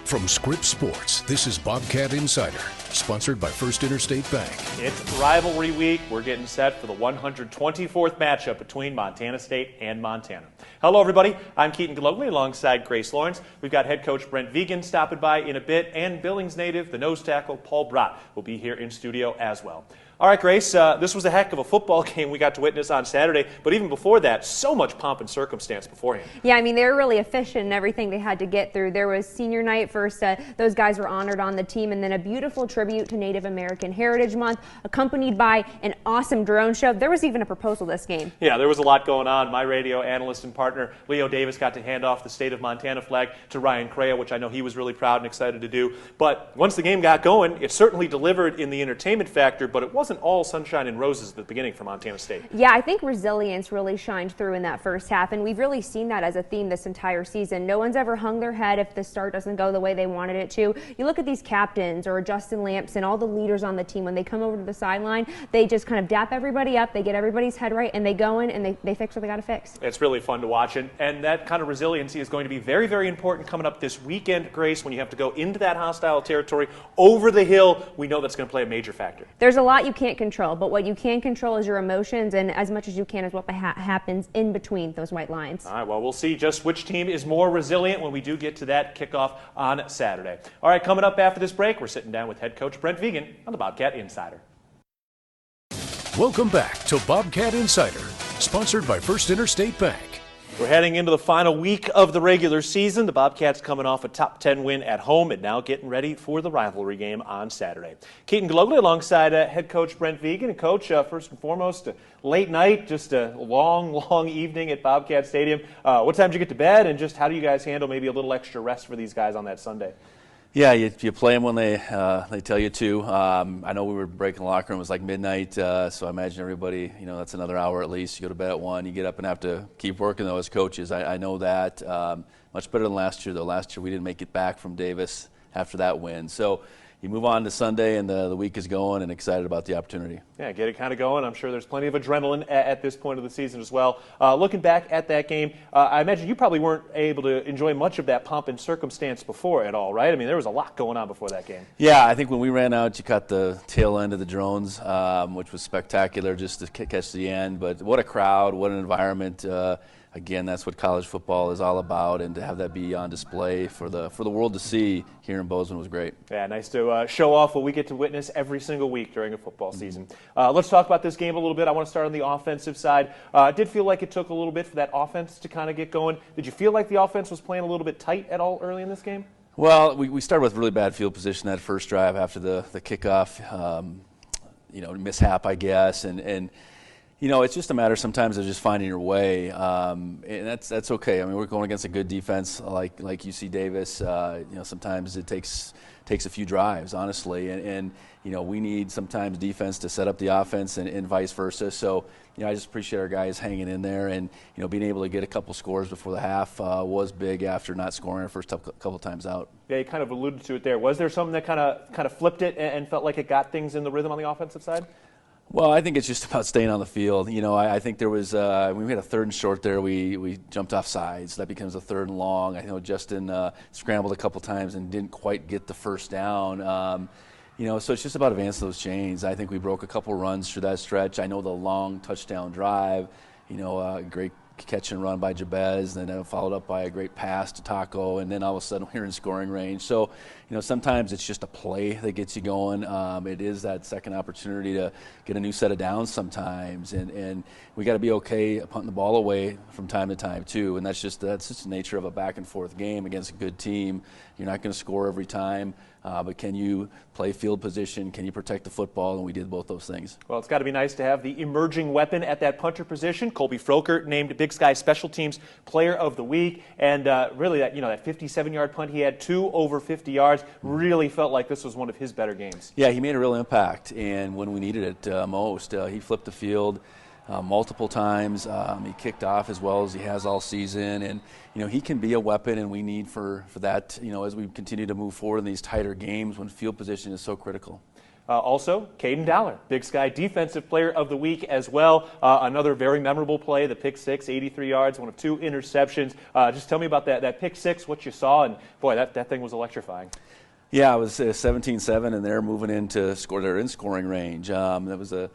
From Scripps Sports, this is Bobcat Insider, sponsored by First Interstate Bank. It's rivalry week. We're getting set for the 124th matchup between Montana State and Montana. Hello, everybody. I'm Keaton Glogly alongside Grace Lawrence. We've got head coach Brent Vigen stopping by in a bit, and Billings native, the nose tackle, Paul Brott, will be here in studio as well. All right, Grace, this was a heck of a football game we got to witness on Saturday, but even before that, so much pomp and circumstance beforehand. Yeah, I mean, they were really efficient in everything they had to get through. There was senior night first. Those guys were honored on the team, and then a beautiful tribute to Native American Heritage Month, accompanied by an awesome drone show. There was even a proposal this game. Yeah, there was a lot going on. My radio analyst and partner, Leo Davis, got to hand off the state of Montana flag to Ryan Crea, which I know he was really proud and excited to do. But once the game got going, it certainly delivered in the entertainment factor, but it wasn't all sunshine and roses at the beginning for Montana State. Yeah, I think resilience really shined through in that first half, and we've really seen that as a theme this entire season. No one's ever hung their head if the start doesn't go the way they wanted it to. You look at these captains or Justin Lamps and all the leaders on the team, when they come over to the sideline, they just kind of dap everybody up, they get everybody's head right, and they go in and they fix what they got to fix. It's really fun to watch, and that kind of resiliency is going to be very, very important coming up this weekend, Grace, when you have to go into that hostile territory, over the hill. We know that's going to play a major factor. There's a lot you can't control, but what you can control is your emotions, and as much as you can is what happens in between those white lines. All right, well, we'll see just which team is more resilient when we do get to that kickoff on Saturday. All right, coming up after this break, we're sitting down with head coach Brent Vigen on the Bobcat Insider. Welcome back to Bobcat Insider, sponsored by First Interstate Bank. We're heading into the final week of the regular season. The Bobcats coming off a top 10 win at home and now getting ready for the rivalry game on Saturday. Keaton Glogly alongside head coach Brent Vigen. And coach, first and foremost, late night, just a long evening at Bobcat Stadium. What time did you get to bed, and just how do you guys handle maybe a little extra rest for these guys on that Sunday? Yeah, you play them when they tell you to. I know we were breaking the locker room. It was like midnight, so I imagine everybody, that's another hour at least. You go to bed at 1. You get up and have to keep working, though, as coaches. I know that. Much better than last year, though. Last year we didn't make it back from Davis after that win. So you move on to Sunday, and the week is going, and excited about the opportunity. Yeah, get it kind of going. I'm sure there's plenty of adrenaline at this point of the season as well. Looking back at that game, I imagine you probably weren't able to enjoy much of that pomp and circumstance before at all, right? I mean, there was a lot going on before that game. Yeah, I think when we ran out, you caught the tail end of the drones, which was spectacular just to catch the end. But what a crowd, what an environment. Again, that's what college football is all about, and to have that be on display for the world to see here in Bozeman was great. Yeah, nice to show off what we get to witness every single week during a football season. Let's talk about this game a little bit. I want to start on the offensive side. It did feel like it took a little bit for that offense to kind of get going. Did you feel like the offense was playing a little bit tight at all early in this game? Well, we started with really bad field position that first drive after the kickoff, mishap, I guess, and it's just a matter sometimes of just finding your way, and that's okay. I mean, we're going against a good defense like UC Davis. Sometimes it takes a few drives, honestly, and we need sometimes defense to set up the offense and vice versa. So, I just appreciate our guys hanging in there, and being able to get a couple scores before the half was big after not scoring our first couple times out. Yeah, you kind of alluded to it there. Was there something that kind of flipped it and felt like it got things in the rhythm on the offensive side? Well, I think it's just about staying on the field. I think there was when we had a 3rd and short there, we jumped off sides. That becomes a 3rd and long. I know Justin scrambled a couple times and didn't quite get the first down. So it's just about advancing those chains. I think we broke a couple runs through that stretch. I know the long touchdown drive, great catch and run by Jabez, and then followed up by a great pass to Taco, and then all of a sudden we're in scoring range. So, sometimes it's just a play that gets you going. It is that second opportunity to get a new set of downs sometimes, and we got to be okay punting the ball away from time to time too. And that's just the nature of a back and forth game against a good team. You're not going to score every time, but can you play field position? Can you protect the football? And we did both those things. Well, it's got to be nice to have the emerging weapon at that punter position. Colby Froker named Big Sky Special Teams Player of the Week, and really that 57-yard punt he had, 2 over 50 yards, really felt like this was one of his better games. Yeah, he made a real impact, and when we needed it most, he flipped the field multiple times. He kicked off as well as he has all season, and he can be a weapon, and we need for that as we continue to move forward in these tighter games when field position is so critical. Also, Caden Dowler, Big Sky Defensive Player of the Week as well. Another very memorable play, the pick six, 83 yards, one of 2 interceptions. Just tell me about that pick six, what you saw, and boy, that thing was electrifying. Yeah, it was 17-7, and they're moving into score. They're in scoring range. That was a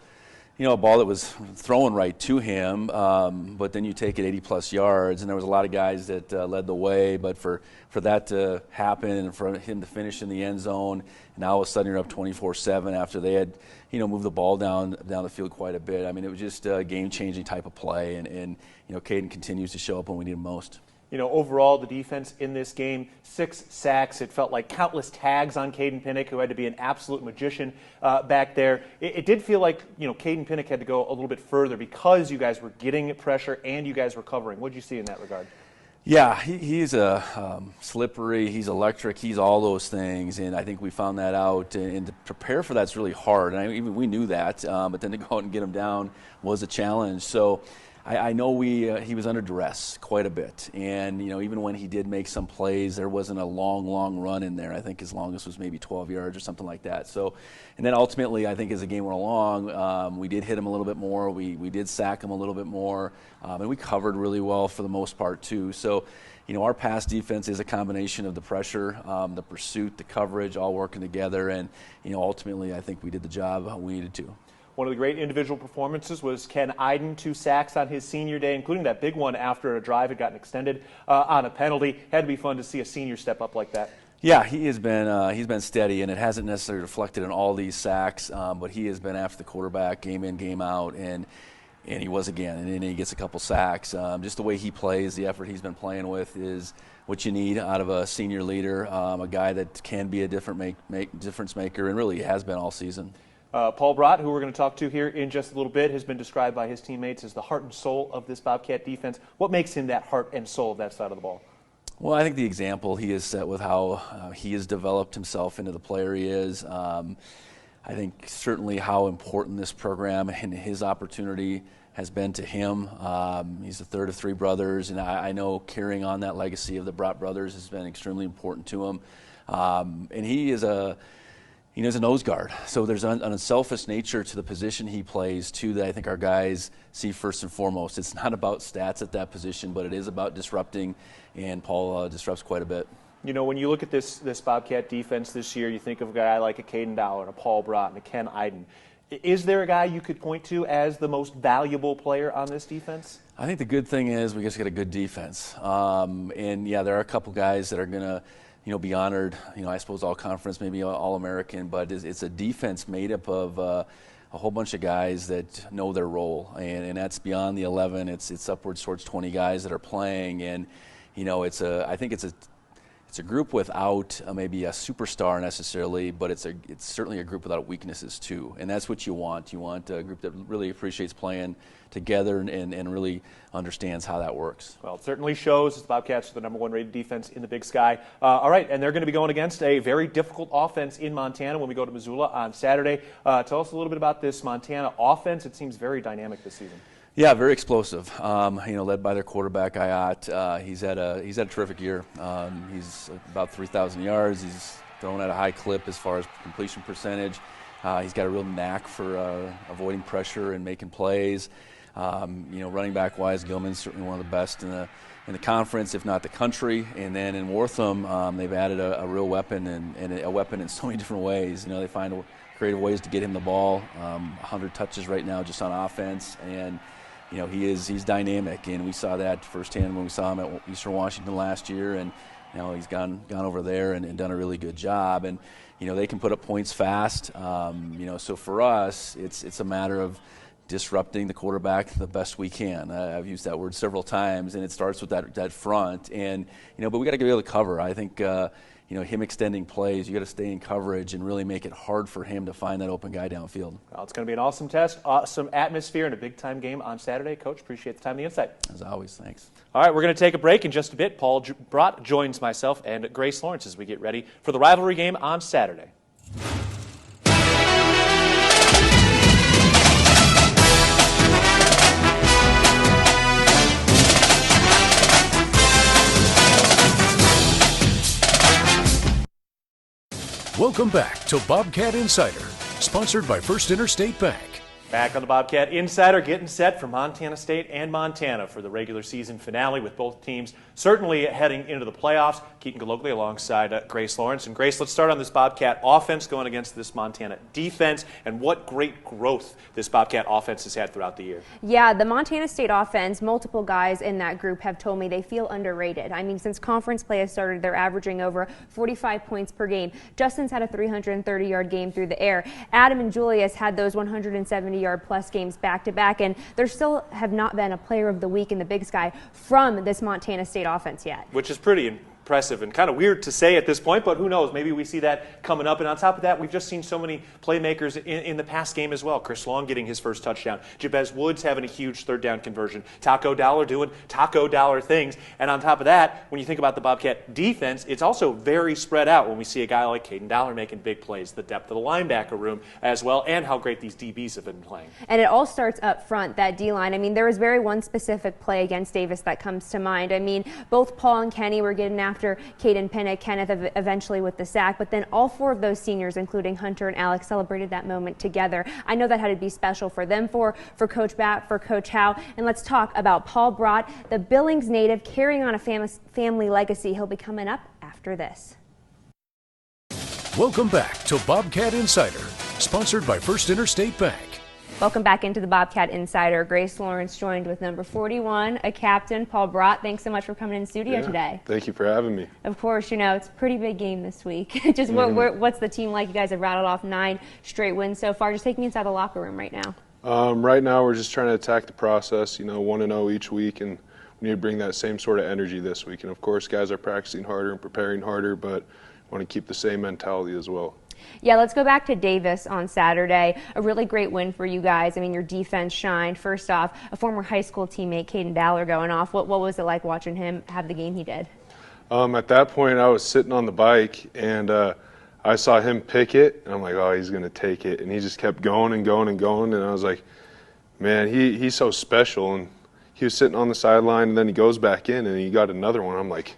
ball that was thrown right to him, but then you take it 80-plus yards, and there was a lot of guys that led the way. But for that to happen and for him to finish in the end zone, and now all of a sudden you're up 24-7 after they had, moved the ball down the field quite a bit. I mean, it was just a game-changing type of play, and Caden continues to show up when we need him most. Overall, the defense in this game, 6 sacks. It felt like countless tags on Caden Pinnock, who had to be an absolute magician back there. It did feel like, Caden Pinnock had to go a little bit further because you guys were getting pressure and you guys were covering. What did you see in that regard? Yeah, he's slippery, he's electric, he's all those things, and I think we found that out. And to prepare for that's really hard, and we knew that, but then to go out and get him down was a challenge. So I know he was under duress quite a bit, and even when he did make some plays, there wasn't a long run in there. I think his longest was maybe 12 yards or something like that. So, and then ultimately, I think as the game went along, we did hit him a little bit more. We did sack him a little bit more, and we covered really well for the most part too. So, our pass defense is a combination of the pressure, the pursuit, the coverage, all working together, and ultimately, I think we did the job we needed to. One of the great individual performances was Ken Iden, 2 sacks on his senior day, including that big one after a drive had gotten extended on a penalty. Had to be fun to see a senior step up like that. Yeah, he's been steady, and it hasn't necessarily reflected in all these sacks, but he has been after the quarterback game in, game out, and he was again, and then he gets a couple sacks. Just the way he plays, the effort he's been playing with is what you need out of a senior leader, a guy that can be a difference maker, and really has been all season. Paul Brott, who we're going to talk to here in just a little bit, has been described by his teammates as the heart and soul of this Bobcat defense. What makes him that heart and soul of that side of the ball? Well, I think the example he has set with how he has developed himself into the player he is. I think certainly how important this program and his opportunity has been to him. He's the third of 3 brothers, and I know carrying on that legacy of the Brott brothers has been extremely important to him. And he is a nose guard, so there's an unselfish nature to the position he plays, too, that I think our guys see first and foremost. It's not about stats at that position, but it is about disrupting, and Paul disrupts quite a bit. When you look at this Bobcat defense this year, you think of a guy like a Caden Dowler, and a Paul Brott, and a Ken Iden. Is there a guy you could point to as the most valuable player on this defense? I think the good thing is we just got a good defense. And, yeah, there are a couple guys that are going to be honored, I suppose all conference, maybe all American, but it's a defense made up of a whole bunch of guys that know their role, and that's beyond the 11. It's upwards towards 20 guys that are playing, and I think it's a group without maybe a superstar necessarily, but it's certainly a group without weaknesses too, and that's what you want. You want a group that really appreciates playing together and really understands how that works. Well, it certainly shows. The Bobcats are the #1 rated defense in the Big Sky. All right, and they're going to be going against a very difficult offense in Montana when we go to Missoula on Saturday. Tell us a little bit about this Montana offense. It seems very dynamic this season. Yeah, very explosive. Led by their quarterback Ayat. He's had a terrific year. He's about 3,000 yards. He's thrown at a high clip as far as completion percentage. He's got a real knack for avoiding pressure and making plays. Running back wise, Gilman's certainly one of the best in the conference, if not the country. And then in Wortham, they've added a real weapon and a weapon in so many different ways. They find creative ways to get him the ball. 100 touches right now just on offense, and he's dynamic, and we saw that firsthand when we saw him at Eastern Washington last year, and he's gone over there and done a really good job, and they can put up points fast. So for us, it's a matter of disrupting the quarterback the best we can. I've used that word several times, and it starts with that front, and but we got to be able to cover. I think him extending plays, you got to stay in coverage and really make it hard for him to find that open guy downfield. Well, it's going to be an awesome test, awesome atmosphere, and a big-time game on Saturday. Coach, appreciate the time and the insight. As always, thanks. All right, we're going to take a break in just a bit. Paul Brott joins myself and Grace Lawrence as we get ready for the rivalry game on Saturday. Welcome back to Bobcat Insider sponsored by First Interstate Bank. Back on the Bobcat Insider, getting set for Montana State and Montana for the regular season finale, with both teams certainly heading into the playoffs. Keaton Galogly alongside Grace Lawrence. And Grace, let's start on this Bobcat offense going against this Montana defense, and what great growth this Bobcat offense has had throughout the year. Yeah, the Montana State offense, multiple guys in that group have told me they feel underrated. I mean, since conference play has started, they're averaging over 45 points per game. Justin's had a 330-yard game through the air. Adam and Julius had those 170-yard plus games back-to-back, and there still have not been a player of the week in the Big Sky from this Montana State offense yet. Which is pretty impressive and kind of weird to say at this point, but who knows? Maybe we see that coming up. And on top of that, we've just seen so many playmakers in the past game as well. Chris Long getting his first touchdown. Jabez Woods having a huge third down conversion. Taco Dollar doing Taco Dollar things. And on top of that, when you think about the Bobcat defense, it's also very spread out when we see a guy like Caden Dollar making big plays, the depth of the linebacker room as well, and how great these DBs have been playing. And it all starts up front, that D-line. I mean, there was very one specific play against Davis that comes to mind. I mean, both Paul and Kenny were getting after Caden Pinnock, Kenneth eventually with the sack, but then all four of those seniors, including Hunter and Alex, celebrated that moment together. I know that had to be special for them, for Coach Batt, for Coach Howe. And let's talk about Paul Brott, the Billings native, carrying on a family legacy. He'll be coming up after this. Welcome back to Bobcat Insider, sponsored by First Interstate Bank. Welcome back into the Bobcat Insider. Grace Lawrence joined with number 41, a captain, Paul Brott. Thanks so much for coming in studio today. Thank you for having me. Of course, you know, it's a pretty big game this week. Just what's the team like? You guys have rattled off 9 straight wins so far. Just take me inside the locker room right now. Right now we're just trying to attack the process, 1-0 each week, and we need to bring that same sort of energy this week. And of course, guys are practicing harder and preparing harder, but want to keep the same mentality as well. Yeah, let's go back to Davis on Saturday. A really great win for you guys. I mean, your defense shined. First off, a former high school teammate, Caden Dollar, going off. What was it like watching him have the game he did? At that point, I was sitting on the bike, and I saw him pick it, and I'm like, oh, he's going to take it. And he just kept going and going and going, and I was like, man, he's so special. And he was sitting on the sideline, and then he goes back in, and he got another one. I'm like,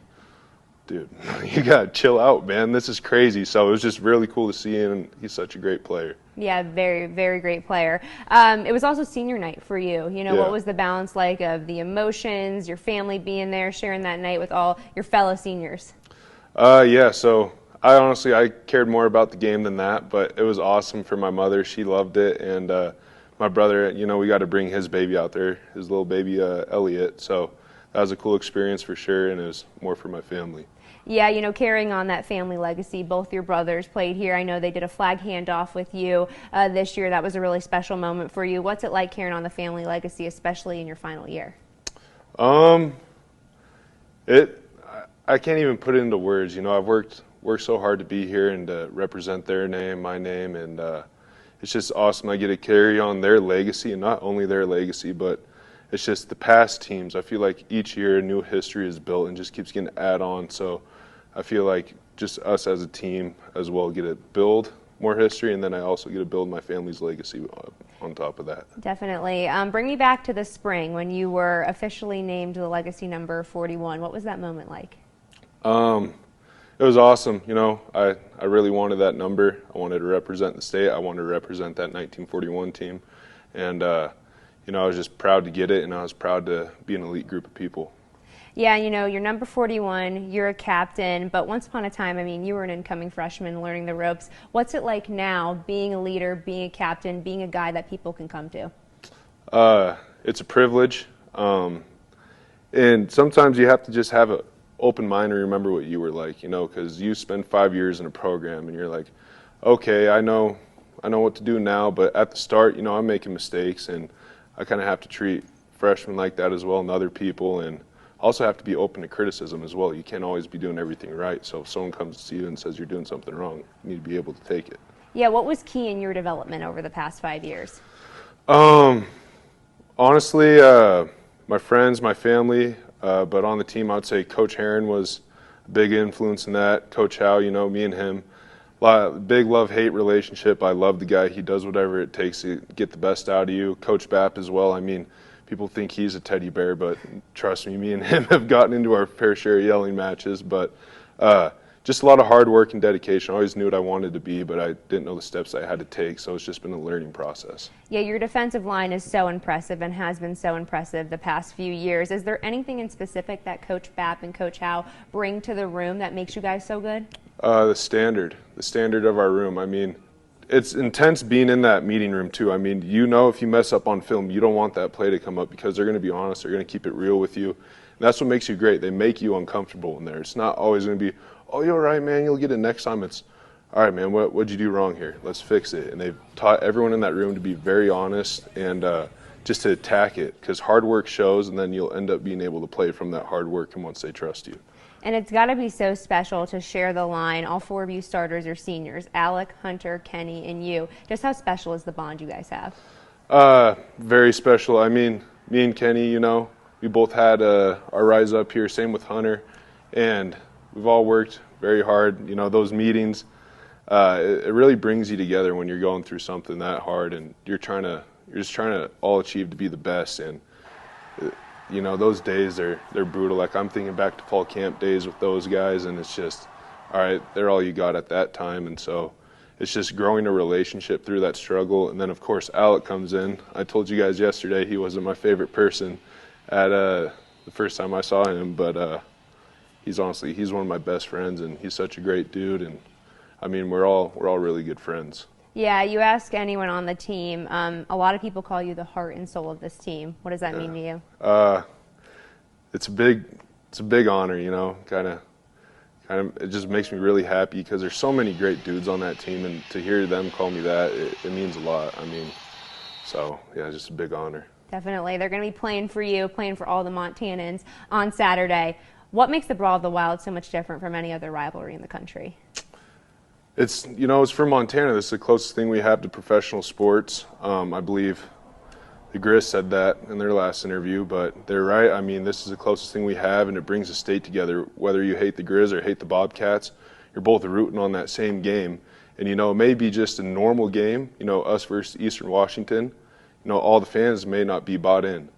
dude, you got to chill out, man. This is crazy. So it was just really cool to see him, and he's such a great player. Yeah, very, very great player. It was also senior night for you. What was the balance like of the emotions, your family being there, sharing that night with all your fellow seniors? Yeah, so I cared more about the game than that, but it was awesome for my mother. She loved it, and my brother, we got to bring his baby out there, his little baby Elliot. So that was a cool experience for sure, and it was more for my family. Yeah, carrying on that family legacy, both your brothers played here. I know they did a flag handoff with you this year. That was a really special moment for you. What's it like carrying on the family legacy, especially in your final year? I can't even put it into words. I've worked so hard to be here and to represent their name, my name, and it's just awesome. I get to carry on their legacy, and not only their legacy, but it's just the past teams. I feel like each year a new history is built and just keeps getting added on. So I feel like just us as a team as well get to build more history, and then I also get to build my family's legacy on top of that. Definitely. Bring me back to the spring when you were officially named the legacy number 41. What was that moment like? It was awesome. I really wanted that number. I wanted to represent the state. I wanted to represent that 1941 team. And, I was just proud to get it, and I was proud to be an elite group of people. Yeah, you're number 41, you're a captain, but once upon a time, you were an incoming freshman learning the ropes. What's it like now, being a leader, being a captain, being a guy that people can come to? It's a privilege, and sometimes you have to just have an open mind and remember what you were like, because you spend 5 years in a program, and you're like, okay, I know what to do now, but at the start, I'm making mistakes, and I kind of have to treat freshmen like that as well, and other people, and also have to be open to criticism as well. You can't always be doing everything right. So if someone comes to you and says you're doing something wrong, you need to be able to take it. Yeah, what was key in your development over the past 5 years? Honestly, my friends, my family, but on the team, I would say Coach Herron was a big influence in that. Coach Howe, me and him, big love-hate relationship. I love the guy. He does whatever it takes to get the best out of you. Coach Bapp as well. People think he's a teddy bear, but trust me, me and him have gotten into our fair share of yelling matches. But, just a lot of hard work and dedication. I always knew what I wanted to be, but I didn't know the steps I had to take, so it's just been a learning process. Yeah, your defensive line is so impressive and has been so impressive the past few years. Is there anything in specific that Coach Bapp and Coach Howe bring to the room that makes you guys so good? The standard of our room. I mean, it's intense being in that meeting room too. I mean, you know, if you mess up on film, you don't want that play to come up because they're going to be honest. They're going to keep it real with you. And that's what makes you great. They make you uncomfortable in there. It's not always going to be, oh, you're all right, man, you'll get it next time. It's, all right, man, what'd you do wrong here? Let's fix it. And they've taught everyone in that room to be very honest and just to attack it, because hard work shows, and then you'll end up being able to play from that hard work and once they trust you. And it's got to be so special to share the line. All 4 of you starters are seniors, Alec, Hunter, Kenny, and you. Just how special is the bond you guys have? Very special. I mean, me and Kenny, you know, we both had our rise up here, same with Hunter, and we've all worked very hard. You know, those meetings, it really brings you together when you're going through something that hard, and you're just trying to all achieve to be the best. And you know, those days they're brutal. Like, I'm thinking back to fall camp days with those guys, and it's just, all right, they're all you got at that time. And so it's just growing a relationship through that struggle. And then of course Alec comes in. I told you guys yesterday he wasn't my favorite person at the first time I saw him, but he's one of my best friends, and he's such a great dude. And I mean, we're all really good friends. Yeah, you ask anyone on the team, a lot of people call you the heart and soul of this team. What does that mean to you? It's a big honor, you know, kind of, it just makes me really happy because there's so many great dudes on that team, and to hear them call me that, it means a lot. I mean, so yeah, just a big honor. Definitely. They're going to be playing for you, playing for all the Montanans on Saturday. What makes the Brawl of the Wild so much different from any other rivalry in the country? It's, you know, it's for Montana. This is the closest thing we have to professional sports. I believe the Grizz said that in their last interview, but they're right. I mean, this is the closest thing we have, and it brings the state together. Whether you hate the Grizz or hate the Bobcats, you're both rooting on that same game. And, you know, it may be just a normal game, you know, us versus Eastern Washington. You know, all the fans may not be bought in.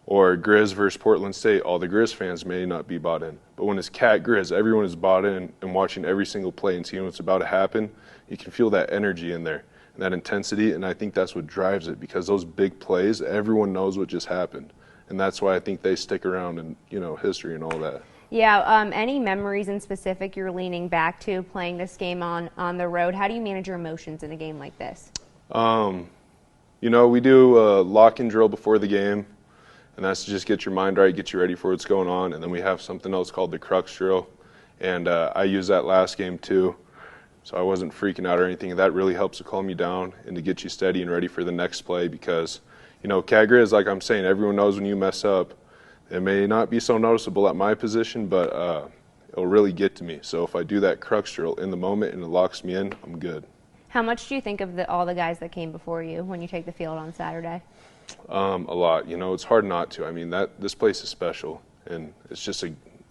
Or Grizz versus Portland State, all the Grizz fans may not be bought in. But when it's Cat Grizz, everyone is bought in and watching every single play and seeing what's about to happen. You can feel that energy in there and that intensity, and I think that's what drives it, because those big plays, everyone knows what just happened. And that's why I think they stick around in, you know, history and all that. Yeah, any memories in specific you're leaning back to playing this game on the road? How do you manage your emotions in a game like this? You know, we do a lock-in drill before the game. And that's to just get your mind right, get you ready for what's going on. And then we have something else called the crux drill. And I used that last game too. So I wasn't freaking out or anything. And that really helps to calm you down and to get you steady and ready for the next play, because, you know, Cat Grizz, like I'm saying, everyone knows when you mess up. It may not be so noticeable at my position, but it'll really get to me. So if I do that crux drill in the moment and it locks me in, I'm good. How much do you think of all the guys that came before you when you take the field on Saturday? A lot. You know, it's hard not to. I mean, this place is special, and it's just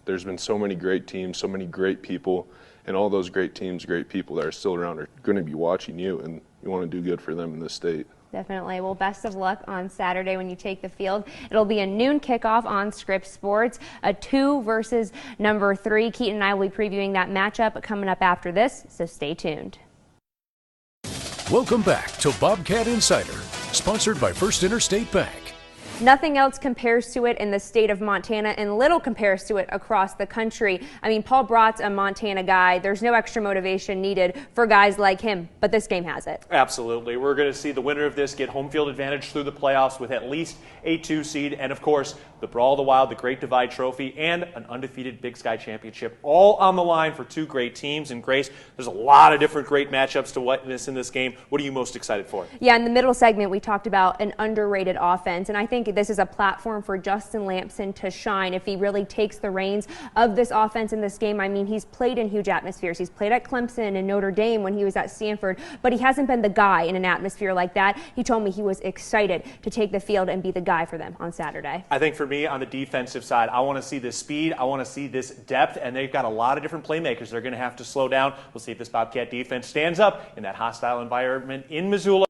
there's been so many great teams, so many great people, and all those great teams, great people that are still around are going to be watching you, and you want to do good for them in this state. Definitely. Well, best of luck on Saturday when you take the field. It'll be a noon kickoff on Scripps Sports, a 2 versus number 3. Keaton and I will be previewing that matchup coming up after this, so stay tuned. Welcome back to Bobcat Insider, sponsored by First Interstate Bank. Nothing else compares to it in the state of Montana, and little compares to it across the country. I mean, Paul Brott's a Montana guy. There's no extra motivation needed for guys like him, but this game has it. Absolutely. We're going to see the winner of this get home field advantage through the playoffs with at least a 2 seed, and of course, the Brawl of the Wild, the Great Divide Trophy, and an undefeated Big Sky Championship, all on the line for 2 great teams. And Grace, there's a lot of different great matchups to witness in this game. What are you most excited for? Yeah, in the middle segment, we talked about an underrated offense, and I think this is a platform for Justin Lampson to shine if he really takes the reins of this offense in this game. I mean, he's played in huge atmospheres. He's played at Clemson and Notre Dame when he was at Stanford, but he hasn't been the guy in an atmosphere like that. He told me he was excited to take the field and be the guy for them on Saturday. I think for me, on the defensive side, I want to see this speed. I want to see this depth, and they've got a lot of different playmakers they're going to have to slow down. We'll see if this Bobcat defense stands up in that hostile environment in Missoula.